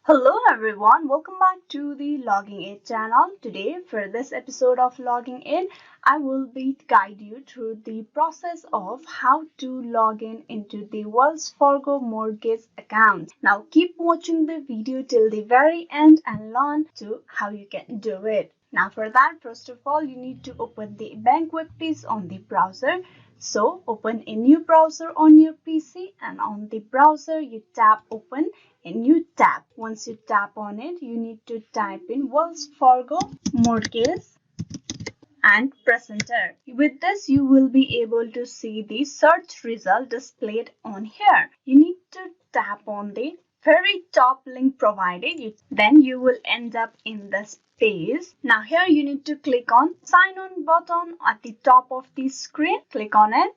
Hello everyone, welcome back to the Logging In channel. Today for this episode of Logging In, I will guide you through the process of how to log in into the Wells Fargo mortgage account. Now keep watching the video till the very end and learn to how you can do it. Now for that, first of all, you need to open the bank web page on the browser. So open a new browser on your PC and on the browser you tap open a new tab. Once you tap on it, you need to type in Wells Fargo mortgage and press enter. With this, you will be able to see the search result displayed on here. You need to tap on the very top link provided. Then you will end up in this page. Now here you need to click on sign on button at the top of the screen. Click on it.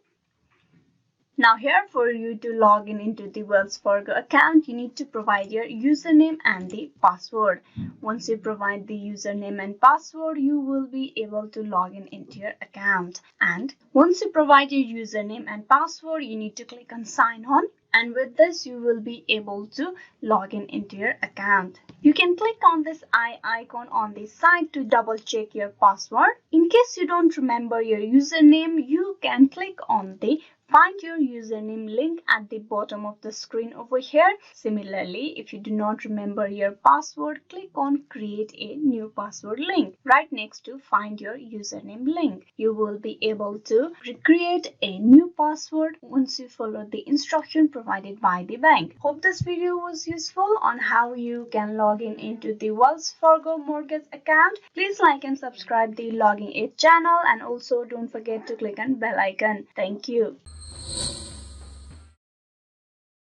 Now here, for you to log in into the Wells Fargo account, you need to provide your username and the password. Once you provide the username and password, you will be able to log in into your account. And once you provide your username and password, you need to click on sign on. And with this, you will be able to log in into your account. You can click on this eye icon on the side to double check your password. In case you don't remember your username, you can click on the find your username link at the bottom of the screen over here. Similarly, if you do not remember your password, click on create a new password link right next to find your username link. You will be able to recreate a new password once you follow the instruction provided by the bank. Hope this video was useful on how you can log in into the Wells Fargo mortgage account. Please like and subscribe the Logging In channel, and also don't forget to click on bell icon. Thank you.